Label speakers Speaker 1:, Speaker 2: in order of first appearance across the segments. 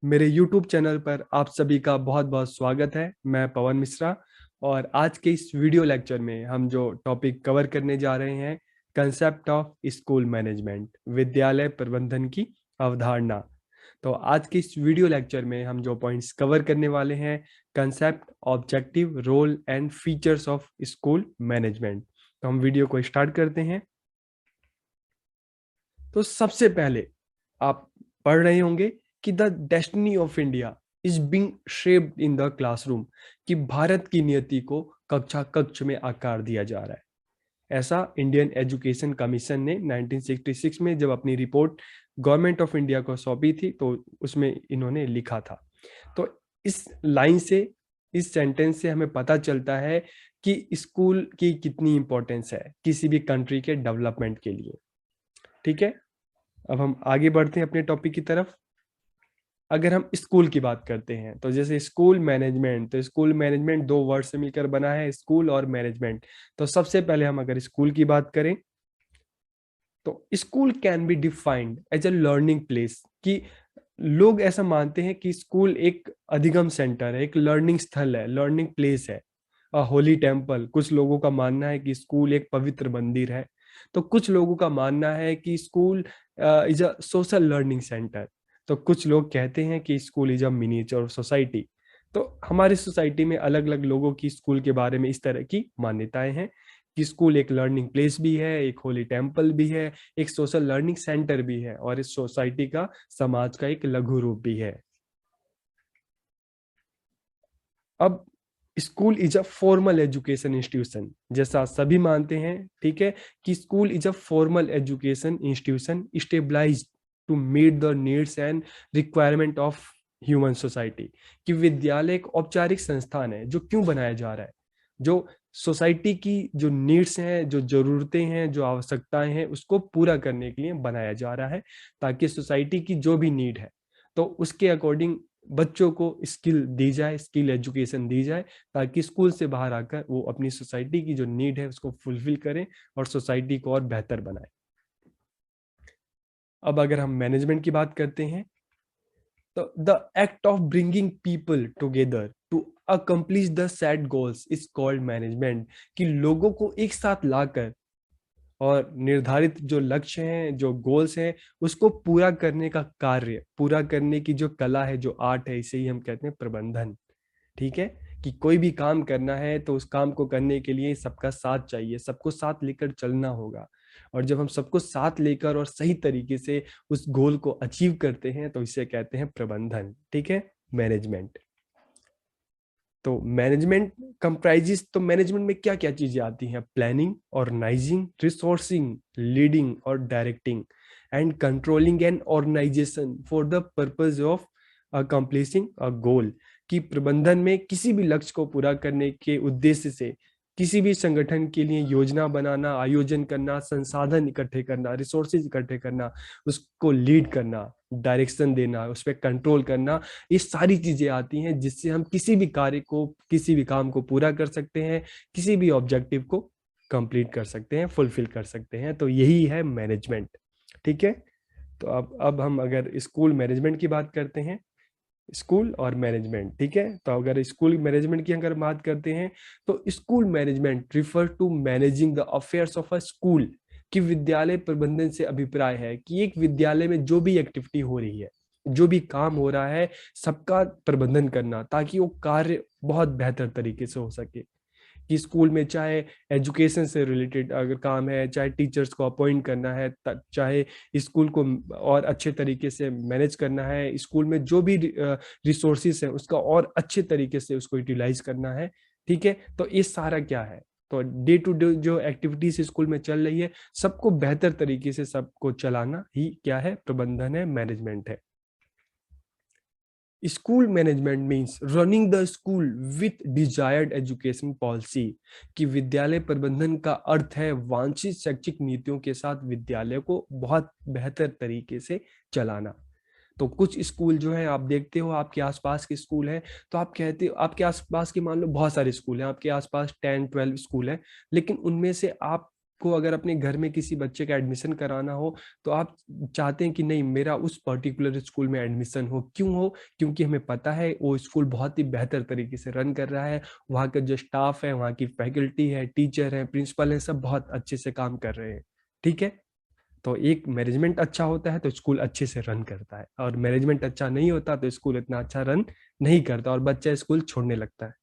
Speaker 1: मेरे YouTube channel पर आप सभी का बहुत बहुत स्वागत है। मैं पवन मिश्रा और आज के इस वीडियो लेक्चर में हम जो टॉपिक कवर करने जा रहे हैं, कंसेप्ट ऑफ स्कूल मैनेजमेंट, विद्यालय प्रबंधन की अवधारणा। तो आज के इस वीडियो लेक्चर में हम जो पॉइंट्स कवर करने वाले हैं, concept, objective, role and features of school management. तो हम वीडियो को स्टार्ट करते हैं। तो सबसे पहले आप पढ़ रहे होंगे कि the destiny of India is being shaped in the classroom, कि भारत की नियति को कक्षा कक्ष में आकार दिया जा रहा है। ऐसा इंडियन एजुकेशन कमीशन ने 1966 में जब अपनी रिपोर्ट गवर्नमेंट ऑफ इंडिया को सौंपी थी तो उसमें इन्होंने लिखा था। तो इस लाइन से, इस सेंटेंस से हमें पता चलता है कि स्कूल की कितनी इंपॉर्टेंस है किसी भी कंट्री के डेवलपमेंट के लिए। ठीक है, अब हम आगे बढ़ते हैं अपने टॉपिक की तरफ। अगर हम स्कूल की बात करते हैं तो जैसे स्कूल मैनेजमेंट, तो स्कूल मैनेजमेंट दो वर्ड से मिलकर बना है, स्कूल और मैनेजमेंट। तो सबसे पहले हम अगर स्कूल की बात करें तो school can be defined as a learning place, कि लोग ऐसा मानते हैं कि स्कूल एक अधिगम सेंटर है, एक लर्निंग स्थल है, लर्निंग प्लेस है, होली टेम्पल। कुछ लोगों का मानना है कि स्कूल एक पवित्र मंदिर है, तो कुछ लोगों का मानना है कि school is a social learning centre. तो कुछ लोग कहते हैं कि school is a miniature society. तो हमारी सोसाइटी में अलग अलग लोगों की स्कूल के बारे में इस तरह की मान्यताएं हैं कि स्कूल एक लर्निंग प्लेस भी है, एक होली टेम्पल भी है, एक सोशल लर्निंग सेंटर भी है, और इस सोसाइटी का, समाज का एक लघु रूप भी है। अब school is a formal education institution, जैसा सभी मानते हैं, ठीक है, कि school is a formal education institution stabilised to meet the needs and requirement of human society. कि विद्यालय एक औपचारिक संस्थान है जो क्यों बनाया जा रहा है, जो सोसाइटी की जो नीड्स हैं, जो जरूरतें हैं, जो आवश्यकताएं हैं, उसको पूरा करने के लिए बनाया जा रहा है, ताकि सोसाइटी की जो भी नीड है तो उसके अकॉर्डिंग बच्चों को स्किल दी जाए, स्किल एजुकेशन दी जाए, ताकि स्कूल से बाहर आकर वो अपनी सोसाइटी की जो नीड है उसको फुलफिल करें और सोसाइटी को और बेहतर बनाए। अब अगर हम मैनेजमेंट की बात करते हैं तो the act of bringing people together to accomplish the set goals is called management. कि लोगों को एक साथ लाकर और निर्धारित जो लक्ष्य हैं, जो गोल्स हैं, उसको पूरा करने का कार्य, पूरा करने की जो कला है, जो आर्ट है, इसे ही हम कहते हैं प्रबंधन। ठीक है, कि कोई भी काम करना है तो उस काम को करने के लिए सबका साथ चाहिए, सबको साथ लेकर चलना होगा। और जब हम सबको साथ लेकर और सही तरीके से उस गोल को अचीव करते हैं तो इसे कहते हैं प्रबंधन। ठीक है, मैनेजमेंट। तो मैनेजमेंट कंप्राइजेस, तो मैनेजमेंट में क्या क्या चीजें आती हैं? प्लानिंग, ऑर्गेनाइजिंग, रिसोर्सिंग, लीडिंग और directing and controlling and organisation for the purpose of accomplishing a goal. कि प्रबंधन में किसी भी लक्ष्य को पूरा करने के उद्देश्य से किसी भी संगठन के लिए योजना बनाना, आयोजन करना, संसाधन इकट्ठे करना, रिसोर्सेज इकट्ठे करना, उसको लीड करना, डायरेक्शन देना, उस पर कंट्रोल करना, ये सारी चीजें आती हैं जिससे हम किसी भी कार्य को, किसी भी काम को पूरा कर सकते हैं, किसी भी ऑब्जेक्टिव को कंप्लीट कर सकते हैं, फुलफिल कर सकते हैं। तो यही है मैनेजमेंट। ठीक है, तो अब हम अगर स्कूल मैनेजमेंट की बात करते हैं, स्कूल और मैनेजमेंट, ठीक है, तो अगर स्कूल मैनेजमेंट की अगर बात करते हैं तो school management refer to managing the affairs of a school. कि विद्यालय प्रबंधन से अभिप्राय है कि एक विद्यालय में जो भी एक्टिविटी हो रही है, जो भी काम हो रहा है, सबका प्रबंधन करना, ताकि वो कार्य बहुत बेहतर तरीके से हो सके। कि स्कूल में चाहे एजुकेशन से रिलेटेड अगर काम है, चाहे टीचर्स को अपॉइंट करना है, चाहे स्कूल को और अच्छे तरीके से मैनेज करना है, स्कूल में जो भी रिसोर्सेज है उसका और अच्छे तरीके से उसको यूटिलाइज करना है। ठीक है, तो ये सारा क्या है? तो डे टू डे जो एक्टिविटीज स्कूल में चल रही है, सबको बेहतर तरीके से सबको चलाना ही क्या है? प्रबंधन है, मैनेजमेंट है। School management means running the school with desired education policy. कि विद्यालय प्रबंधन का अर्थ है वांछित शैक्षिक नीतियों के साथ विद्यालय को बहुत बेहतर तरीके से चलाना। तो कुछ स्कूल जो है आप देखते हो, आपके आसपास के स्कूल है, तो आप कहते हो आपके आसपास के मान लो बहुत सारे स्कूल हैं, आपके आसपास 10-12 स्कूल है, लेकिन उनमें से आप आपको अगर अपने घर में किसी बच्चे का एडमिशन कराना हो तो आप चाहते हैं कि नहीं, मेरा उस पर्टिकुलर स्कूल में एडमिशन हो। क्यों हो? क्योंकि हमें पता है वो स्कूल बहुत ही बेहतर तरीके से रन कर रहा है, वहाँ का जो स्टाफ है, वहाँ की फैकल्टी है, टीचर है, प्रिंसिपल है, सब बहुत अच्छे से काम कर रहे हैं। ठीक है, तो एक मैनेजमेंट अच्छा होता है तो स्कूल अच्छे से रन करता है, और मैनेजमेंट अच्छा नहीं होता तो स्कूल इतना अच्छा रन नहीं करता और बच्चा स्कूल छोड़ने लगता है।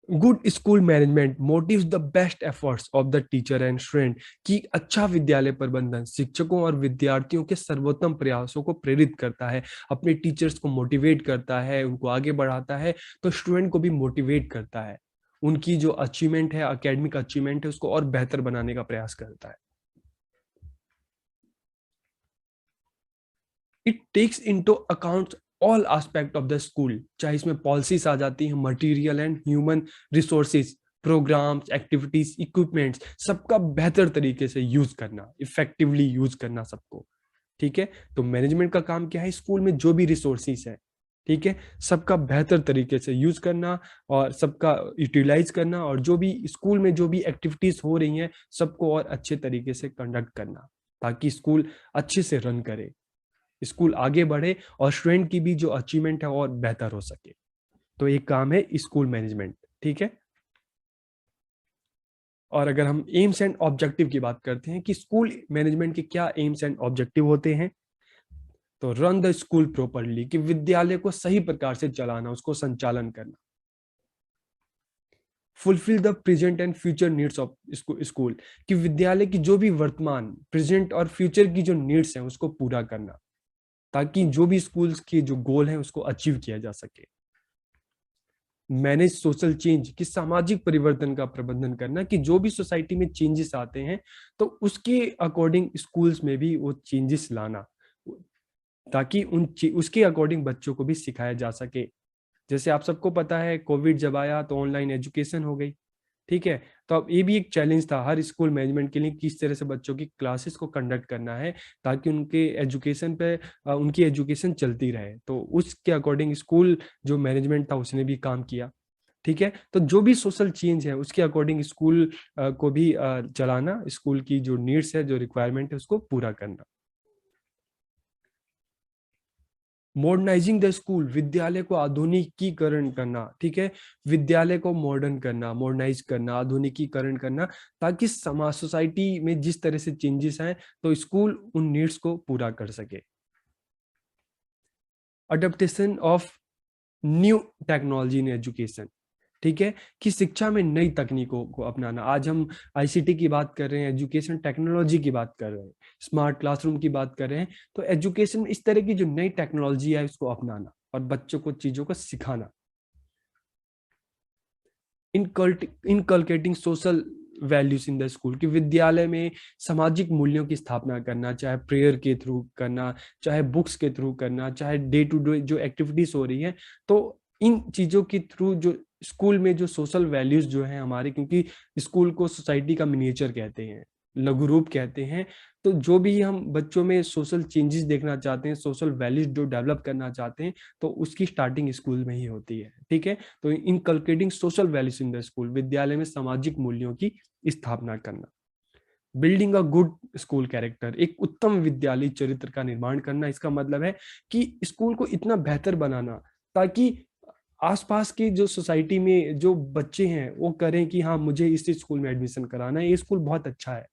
Speaker 1: Good school management motives the best efforts of the teacher and student, कि अच्छा विद्यालय प्रबंधन शिक्षकों और विद्यार्थियों के सर्वोत्तम प्रयासों को प्रेरित करता है, अपने टीचर्स को मोटिवेट करता है, उनको आगे बढ़ाता है, तो स्टूडेंट को भी मोटिवेट करता है, उनकी जो अचीवमेंट है, एकेडमिक अचीवमेंट है, उसको और बेहतर बनाने का प्रयास करता है। It takes into account all aspect of the school, चाहे इसमें पॉलिसीज आ जाती हैं, material and human resources, programmes, activities, equipments, सबका बेहतर तरीके से यूज करना, इफेक्टिवली यूज करना सबको। ठीक है, तो मैनेजमेंट का काम क्या है? स्कूल में जो भी रिसोर्सेज है, ठीक है, सबका बेहतर तरीके से यूज करना और सबका यूटिलाइज करना, और जो भी स्कूल में जो भी एक्टिविटीज हो रही हैं सबको और अच्छे तरीके से कंडक्ट करना, ताकि स्कूल अच्छे से रन करे, स्कूल आगे बढ़े और स्टूडेंट की भी जो अचीवमेंट है और बेहतर हो सके। तो एक काम है स्कूल मैनेजमेंट। ठीक है, और अगर हम एम्स एंड ऑब्जेक्टिव की बात करते हैं कि स्कूल मैनेजमेंट के क्या एम्स एंड ऑब्जेक्टिव होते हैं, तो रन द स्कूल प्रॉपरली, कि विद्यालय को सही प्रकार से चलाना, उसको संचालन करना। Fulfil the present and future needs of school, कि विद्यालय की जो भी वर्तमान, प्रेजेंट और फ्यूचर की जो नीड्स हैं उसको पूरा करना, ताकि जो भी स्कूल्स के जो गोल हैं उसको अचीव किया जा सके। मैनेज सोशल चेंज, कि सामाजिक परिवर्तन का प्रबंधन करना, कि जो भी सोसाइटी में चेंजेस आते हैं तो उसके अकॉर्डिंग स्कूल्स में भी वो चेंजेस लाना, ताकि उसके अकॉर्डिंग बच्चों को भी सिखाया जा सके। जैसे आप सबको पता है, कोविड जब आया तो ऑनलाइन एजुकेशन हो गई। ठीक है, तो अब ये भी एक चैलेंज था हर स्कूल मैनेजमेंट के लिए, किस तरह से बच्चों की क्लासेस को कंडक्ट करना है ताकि उनके एजुकेशन पे उनकी एजुकेशन चलती रहे। तो उसके अकॉर्डिंग स्कूल जो मैनेजमेंट था उसने भी काम किया। ठीक है, तो जो भी सोशल चेंज है उसके अकॉर्डिंग स्कूल को भी चलाना, स्कूल की जो नीड्स है, जो रिक्वायरमेंट है, उसको पूरा करना। मॉडर्नाइजिंग द स्कूल, विद्यालय को आधुनिकीकरण करना। ठीक है, विद्यालय को मॉडर्न करना, मॉडर्नाइज करना, आधुनिकीकरण करना, ताकि समाज, सोसाइटी में जिस तरह से चेंजेस हैं तो स्कूल उन नीड्स को पूरा कर सके। Adaptation of new technology in education, ठीक है, कि शिक्षा में नई तकनीकों को अपनाना। आज हम आईसीटी की बात कर रहे हैं, एजुकेशन टेक्नोलॉजी की बात कर रहे हैं, स्मार्ट क्लासरूम की बात कर रहे हैं, तो एजुकेशन में इस तरह की जो नई टेक्नोलॉजी है उसको अपनाना और बच्चों को चीजों को सिखाना। Inculcating social values in the school, कि विद्यालय में सामाजिक मूल्यों की स्थापना करना, चाहे प्रेयर के थ्रू करना, चाहे बुक्स के थ्रू करना, चाहे डे टू डे जो एक्टिविटीज हो रही हैं, तो इन चीजों के थ्रू जो स्कूल में जो सोशल वैल्यूज जो है हमारे, क्योंकि स्कूल को सोसाइटी का मिनिएचर कहते हैं, लघु रूप कहते हैं, तो जो भी हम बच्चों में सोशल चेंजेस देखना चाहते हैं, सोशल वैल्यूज जो डेवलप करना चाहते हैं, तो उसकी स्टार्टिंग स्कूल में ही होती है। ठीक है, तो inculcating social values in the school, विद्यालय में सामाजिक मूल्यों की स्थापना करना। Building a good school character, एक उत्तम विद्यालय चरित्र का निर्माण करना। इसका मतलब है कि स्कूल को इतना बेहतर बनाना ताकि आसपास की जो सोसाइटी में जो बच्चे हैं वो करें कि हाँ, मुझे इस स्कूल में एडमिशन कराना है, ये स्कूल बहुत अच्छा है।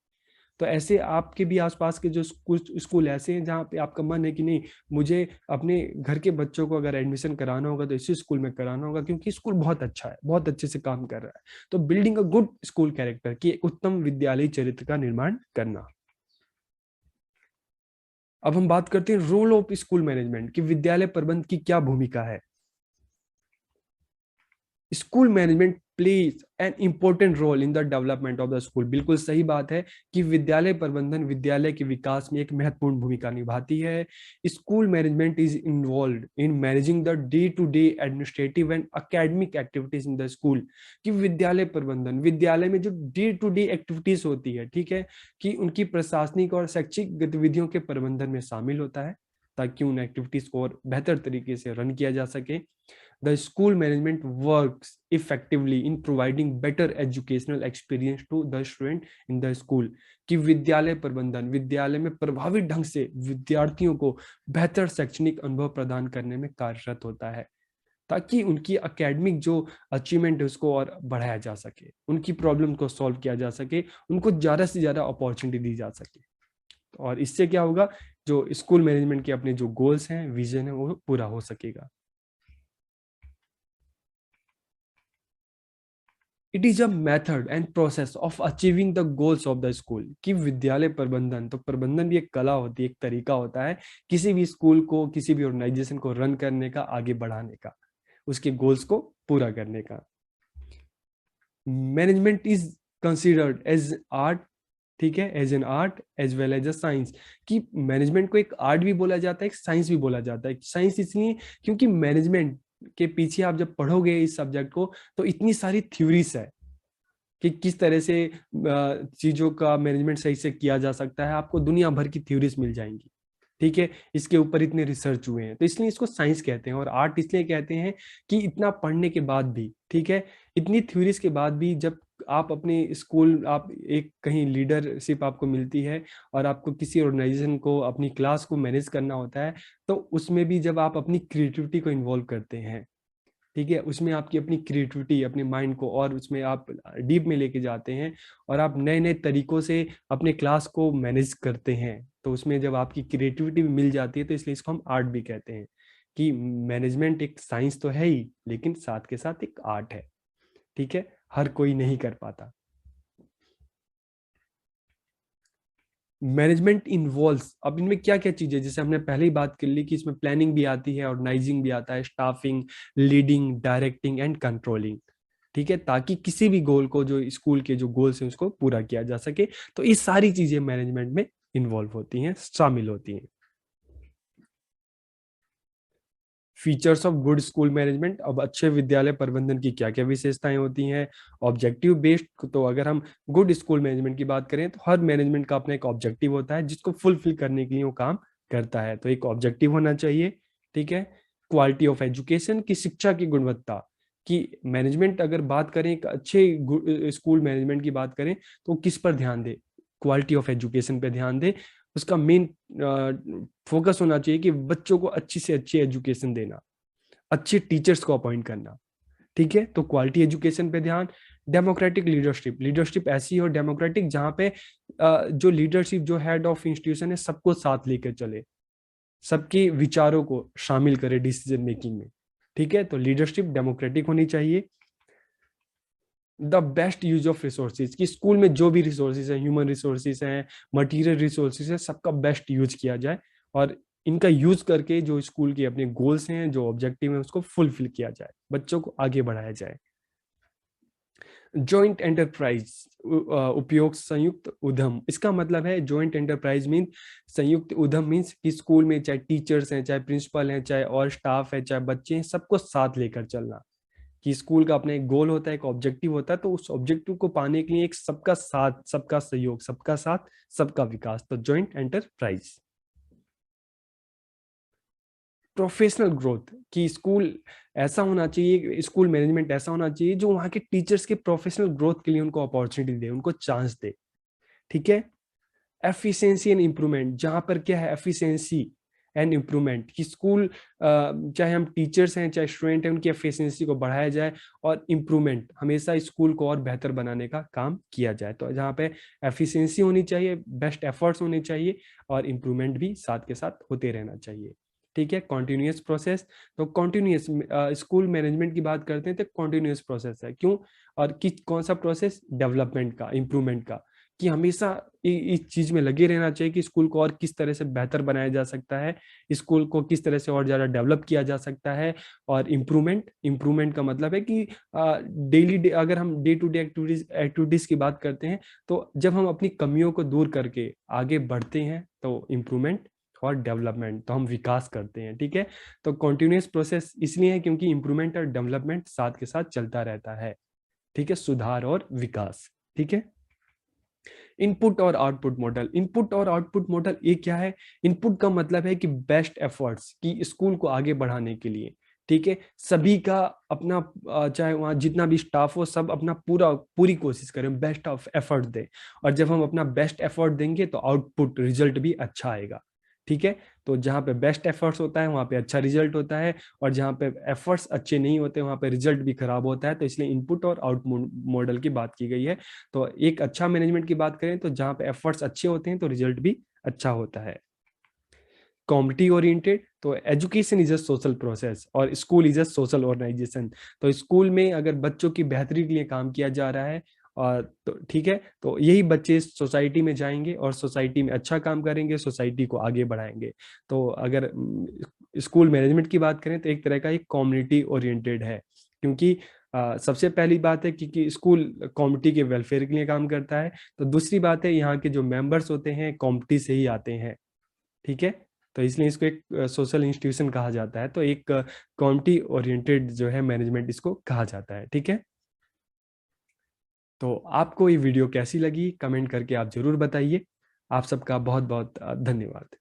Speaker 1: तो ऐसे आपके भी आसपास के जो कुछ स्कूल ऐसे हैं जहाँ पे आपका मन है कि नहीं, मुझे अपने घर के बच्चों को अगर एडमिशन कराना होगा तो इसी स्कूल में कराना होगा, क्योंकि स्कूल बहुत अच्छा है, बहुत अच्छे से काम कर रहा है। तो building a good school character, की उत्तम विद्यालय चरित्र का निर्माण करना। अब हम बात करते हैं रोल ऑफ स्कूल मैनेजमेंट, की विद्यालय प्रबंध की क्या भूमिका है। School management plays an important role in the development of the school, बिल्कुल सही बात है कि विद्यालय प्रबंधन विद्यालय के विकास में एक महत्वपूर्ण भूमिका निभाती है। School management is involve in managing the day to day administrative and academic activities in the school, कि विद्यालय प्रबंधन विद्यालय में जो डे टू डे एक्टिविटीज होती है, ठीक है, कि उनकी प्रशासनिक और शैक्षिक गतिविधियों के प्रबंधन में शामिल होता है, ताकि उन एक्टिविटीज को और बेहतर तरीके से रन किया जा सके। The school management works effectively in providing better educational experience to the student in the school। कि विद्यालय प्रबंधन विद्यालय में प्रभावी ढंग से विद्यार्थियों को बेहतर शैक्षणिक अनुभव प्रदान करने में कार्यरत होता है, ताकि उनकी एकेडमिक जो अचीवमेंट है उसको और बढ़ाया जा सके, उनकी प्रॉब्लम को सॉल्व किया जा सके, उनको ज़्यादा से ज़्यादा अपॉर्चुनिटी दी जा सके। और इससे क्या होगा, जो स्कूल मैनेजमेंट के अपने जो गोल्स हैं, विजन है, वो पूरा हो सकेगा। It is a method and process of achieving the goals of the school. कि विद्यालय प्रबंधन, तो प्रबंधन भी एक कला होती है, एक तरीका होता है किसी भी स्कूल को, किसी भी ऑर्गेनाइजेशन को रन करने का, आगे बढ़ाने का, उसके गोल्स को पूरा करने का। Management is considered as art, ठीक है, as an art as well as a science. कि मैनेजमेंट को एक आर्ट भी बोला जाता है, एक साइंस भी बोला जाता है। साइंस इसलिए क्योंकि मैनेजमेंट के पीछे आप जब पढ़ोगे इस सब्जेक्ट को, तो इतनी सारी थ्योरीज है कि किस तरह से चीजों का मैनेजमेंट सही से किया जा सकता है। आपको दुनिया भर की थ्योरीज मिल जाएंगी, ठीक है, इसके ऊपर इतने रिसर्च हुए हैं, तो इसलिए इसको साइंस कहते हैं। और आर्ट इसलिए कहते हैं कि इतना पढ़ने के बाद भी, ठीक है, इतनी थ्योरीज के बाद भी, जब आप अपने स्कूल, आप एक कहीं लीडरशिप आपको मिलती है और आपको किसी ऑर्गेनाइजेशन को, अपनी क्लास को मैनेज करना होता है, तो उसमें भी जब आप अपनी क्रिएटिविटी को इन्वॉल्व करते हैं, ठीक है, उसमें आपकी अपनी क्रिएटिविटी, अपने माइंड को और उसमें आप डीप में लेके जाते हैं और आप नए नए तरीकों से अपने क्लास को मैनेज करते हैं, तो उसमें जब आपकी क्रिएटिविटी मिल जाती है, तो इसलिए इसको हम आर्ट भी कहते हैं। कि मैनेजमेंट एक साइंस तो है ही, लेकिन साथ के साथ एक आर्ट है, ठीक है, हर कोई नहीं कर पाता। मैनेजमेंट इन्वॉल्व्स, अब इनमें क्या क्या चीजें, जैसे हमने पहले ही बात कर ली कि इसमें प्लानिंग भी आती है, ऑर्गेनाइजिंग भी आता है, staffing, leading, directing and controlling, ठीक है, ताकि किसी भी गोल को, जो स्कूल के जो गोल्स हैं, उसको पूरा किया जा सके। तो ये सारी चीजें मैनेजमेंट में इन्वॉल्व होती हैं, शामिल होती हैं। Features of good school management, अब अच्छे विद्यालय प्रबंधन की क्या क्या विशेषताएं होती हैं। ऑब्जेक्टिव बेस्ड, तो अगर हम गुड स्कूल मैनेजमेंट की बात करें, तो हर मैनेजमेंट का अपना एक ऑब्जेक्टिव होता है जिसको फुलफिल करने के लिए वो काम करता है, तो एक ऑब्जेक्टिव होना चाहिए, ठीक है। क्वालिटी ऑफ एजुकेशन, की शिक्षा की गुणवत्ता, कि मैनेजमेंट अगर बात करें, एक अच्छे स्कूल मैनेजमेंट की बात करें, तो किस पर ध्यान दे, क्वालिटी ऑफ एजुकेशन पे ध्यान दे। उसका मेन फोकस होना चाहिए कि बच्चों को अच्छी से अच्छी एजुकेशन देना, अच्छे टीचर्स को अपॉइंट करना, ठीक है, तो क्वालिटी एजुकेशन पे ध्यान। डेमोक्रेटिक लीडरशिप, लीडरशिप ऐसी हो डेमोक्रेटिक जहां पे जो लीडरशिप, जो हेड ऑफ इंस्टीट्यूशन है, सबको साथ लेकर चले, सबके विचारों को शामिल करे डिसीजन मेकिंग में, ठीक है, तो लीडरशिप डेमोक्रेटिक होनी चाहिए। The best use of resources, कि स्कूल में जो भी रिसोर्सेज हैं, ह्यूमन रिसोर्सेज हैं, मटेरियल रिसोर्सेज हैं, सबका बेस्ट यूज किया जाए और इनका यूज करके जो स्कूल के अपने गोल्स हैं, जो ऑब्जेक्टिव है, उसको फुलफिल किया जाए, बच्चों को आगे बढ़ाया जाए। जॉइंट एंटरप्राइज, उपयोग संयुक्त उद्यम, इसका मतलब है जॉइंट एंटरप्राइज मीन संयुक्त उद्यम मीन्स कि स्कूल में चाहे टीचर्स हैं, चाहे प्रिंसिपल हैं, चाहे और स्टाफ है, चाहे बच्चे हैं, सबको साथ लेकर चलना। कि स्कूल का अपना एक गोल होता है, एक ऑब्जेक्टिव होता है, तो उस ऑब्जेक्टिव को पाने के लिए एक सबका साथ, सबका सहयोग, सबका साथ, सबका विकास, तो जॉइंट एंटरप्राइज। प्रोफेशनल ग्रोथ, कि स्कूल ऐसा होना चाहिए, स्कूल मैनेजमेंट ऐसा होना चाहिए जो वहाँ के टीचर्स के प्रोफेशनल ग्रोथ के लिए उनको अपॉर्चुनिटी दे, उनको चांस दे, ठीक है। एफिशिएंसी एंड इम्प्रूवमेंट, जहाँ पर क्या है, एफिशिएंसी एंड इम्प्रूवमेंट, कि स्कूल चाहे हम टीचर्स हैं, चाहे स्टूडेंट हैं, उनकी एफिशिएंसी को बढ़ाया जाए और इम्प्रूवमेंट, हमेशा स्कूल को और बेहतर बनाने का काम किया जाए। तो जहाँ पे एफिशिएंसी होनी चाहिए, बेस्ट एफर्ट्स होने चाहिए और इम्प्रूवमेंट भी साथ के साथ होते रहना चाहिए, ठीक है। कॉन्टिन्यूस प्रोसेस, तो कॉन्टिन्यूस स्कूल मैनेजमेंट की बात करते हैं तो कॉन्टिन्यूस प्रोसेस है, क्यों, और कि कौन सा प्रोसेस, डेवलपमेंट का, इम्प्रूवमेंट का, कि हमेशा इस चीज में लगे रहना चाहिए कि स्कूल को और किस तरह से बेहतर बनाया जा सकता है, स्कूल को किस तरह से और ज्यादा डेवलप किया जा सकता है। और इम्प्रूवमेंट, इम्प्रूवमेंट का मतलब है कि डेली अगर हम डे टू डे एक्टिविटीज की बात करते हैं, तो जब हम अपनी कमियों को दूर करके आगे बढ़ते हैं, तो इम्प्रूवमेंट और डेवलपमेंट, तो हम विकास करते हैं, ठीक है। तो कॉन्टिन्यूस प्रोसेस इसलिए है क्योंकि इम्प्रूवमेंट और डेवलपमेंट साथ के साथ चलता रहता है, ठीक है, सुधार और विकास, ठीक है। इनपुट और आउटपुट मॉडल। इनपुट और आउटपुट मॉडल ये क्या है? इनपुट का मतलब है कि बेस्ट एफर्ट्स कि स्कूल को आगे बढ़ाने के लिए, ठीक है, सभी का अपना चाहे वहाँ जितना भी स्टाफ हो सब अपना पूरी कोशिश करें, बेस्ट ऑफ एफर्ट दें। और जब हम अपना बेस्ट एफर्ट देंगे तो आउटपुट रिजल्ट भी अच्छा आएगा, ठीक है। तो जहाँ पे बेस्ट एफर्ट्स होता है वहाँ पे अच्छा रिजल्ट होता है, और जहाँ पे एफर्ट्स अच्छे नहीं होते वहाँ पे रिजल्ट भी खराब होता है। तो इसलिए इनपुट और आउटपुट मॉडल की बात की गई है। तो एक अच्छा मैनेजमेंट की बात करें तो जहाँ पे एफर्ट्स अच्छे होते हैं तो रिजल्ट भी अच्छा होता है। कॉम्पिटी ओरिएंटेड, तो education is a social process और school is a social organisation. तो स्कूल में अगर बच्चों की बेहतरी के लिए काम किया जा रहा है और तो ठीक है, तो यही बच्चे सोसाइटी में जाएंगे और सोसाइटी में अच्छा काम करेंगे, सोसाइटी को आगे बढ़ाएंगे। तो अगर स्कूल मैनेजमेंट की बात करें तो एक तरह का एक कम्युनिटी ओरिएंटेड है, क्योंकि सबसे पहली बात है कि स्कूल कम्युनिटी के वेलफेयर के लिए काम करता है। तो दूसरी बात है यहाँ के जो मेंबर्स होते हैं कम्युनिटी से ही आते हैं, ठीक है। तो इसलिए इसको एक सोशल इंस्टीट्यूशन कहा जाता है। तो एक कम्युनिटी ओरिएंटेड जो है मैनेजमेंट इसको कहा जाता है, ठीक है। तो आपको ये वीडियो कैसी लगी कमेंट करके आप जरूर बताइए। आप सबका बहुत बहुत धन्यवाद।